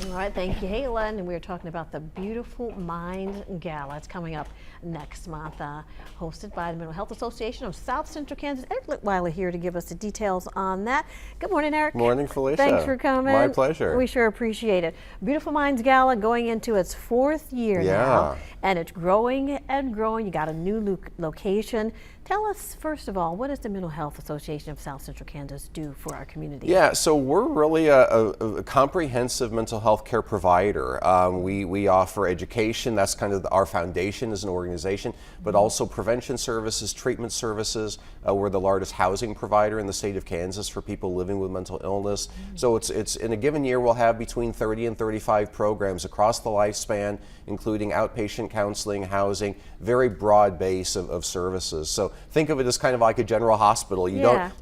All right, thank you, Hala. And we're talking about the Beautiful Mind Gala. It's coming up next month, hosted by the Mental Health Association of South Central Kansas. Eric Litweiler here to give us the details on that. Good morning, Eric. Morning, Felicia. Thanks for coming. My pleasure. We sure appreciate it. Beautiful Minds Gala going into its 4th year now, and it's growing and growing. You got a new location. Tell us, first of all, what does the Mental Health Association of South Central Kansas do for our community? Yeah, so we're really a comprehensive mental health care provider. We offer education. That's kind of our foundation as an organization, but also prevention services, treatment services. We're the largest housing provider in the state of Kansas for people living with mental illness. So it's in a given year we'll have between 30 and 35 programs across the lifespan, including outpatient counseling, housing, very broad base of services. So think of it as kind of like a general hospital. You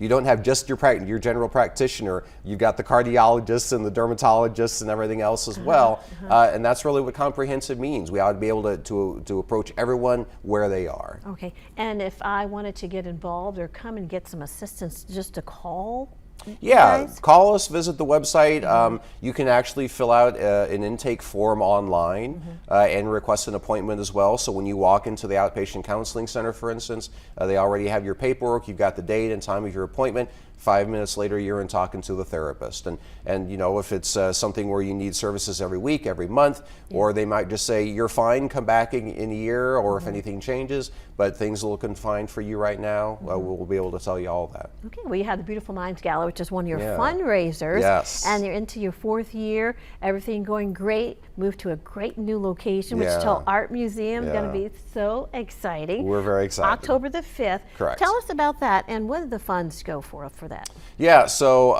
don't have just your general practitioner. You've got the cardiologists and the dermatologists and everything else as well. And that's really what comprehensive means. We ought to be able to approach everyone where they are. Okay, and if I wanted to get involved or come and get some assistance, just to call? Yeah, call us, visit the website. You can actually fill out an intake form online and request an appointment as well. So when you walk into the outpatient counseling center, for instance, they already have your paperwork, you've got the date and time of your appointment. 5 minutes later, you're in talking to the therapist. And you know, if it's something where you need services every week, every month, or they might just say, you're fine, come back in a year, or if anything changes, but things are looking fine for you right now, we'll be able to tell you all that. Okay, well, you have the Beautiful Minds Gala, which is one of your fundraisers. Yes. And you're into your 4th year, everything going great, moved to a great new location, Wichita Art Museum, going to be so exciting. We're very excited. October the 5th. Correct. Tell us about that, and what do the funds go for that? Yeah, so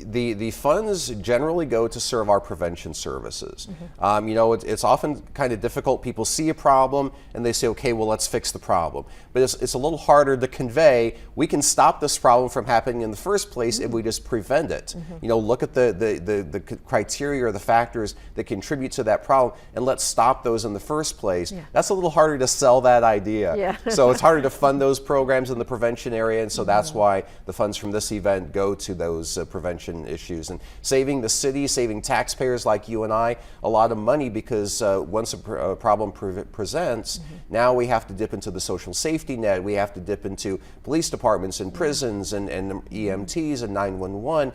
the funds generally go to serve our prevention services. You know, it's often kind of difficult. People see a problem and they say, okay, well, let's fix the problem. But it's a little harder to convey. We can stop this problem from happening in the first place if we just prevent it. You know, look at the criteria or the factors that contribute to that problem, and let's stop those in the first place. That's a little harder to sell that idea. So it's harder to fund those programs in the prevention area, and so that's why the funds from this event go to those prevention issues and saving the city, saving taxpayers like you and I a lot of money, because once a problem presents, now we have to dip into the social safety net, we have to dip into police departments and prisons and EMTs and 911.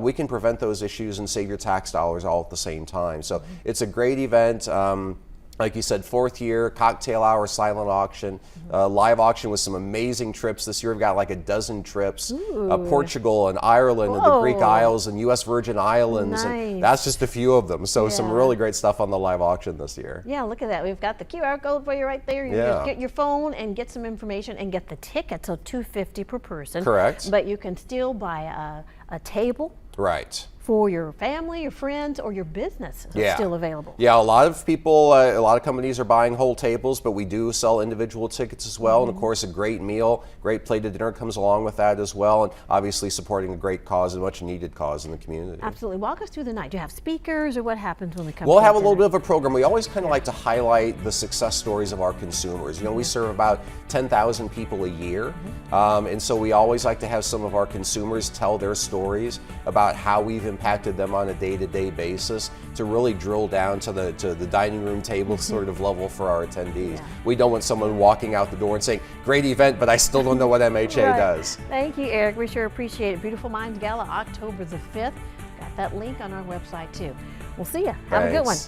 We can prevent those issues and save your tax dollars all at the same time. So it's a great event. Like you said, 4th year, cocktail hour, silent auction, live auction with some amazing trips. This year we've got like a dozen trips. Portugal and Ireland and the Greek Isles and U.S. Virgin Islands. And that's just a few of them. So some really great stuff on the live auction this year. Yeah, look at that. We've got the QR code for you right there. You just get your phone and get some information and get the ticket. So $250 per person. Correct. But you can still buy a table. Right. For your family, your friends, or your business. It's still available. Yeah, a lot of people, a lot of companies are buying whole tables, but we do sell individual tickets as well. And of course, a great meal, great plated dinner comes along with that as well. And obviously supporting a great cause, a much needed cause in the community. Absolutely. Walk us through the night. Do you have speakers, or what happens when we come? We'll have a little bit of a program. We always kind of like to highlight the success stories of our consumers. You know, we serve about 10,000 people a year. And so we always like to have some of our consumers tell their stories about how we've impacted them on a day-to-day basis, to really drill down to the dining room table sort of level for our attendees. We don't want someone walking out the door and saying, great event, but I still don't know what MHA does. Thank you, Eric. We sure appreciate it. Beautiful Minds Gala, October the 5th. Got that link on our website too. We'll see you. Have a good one.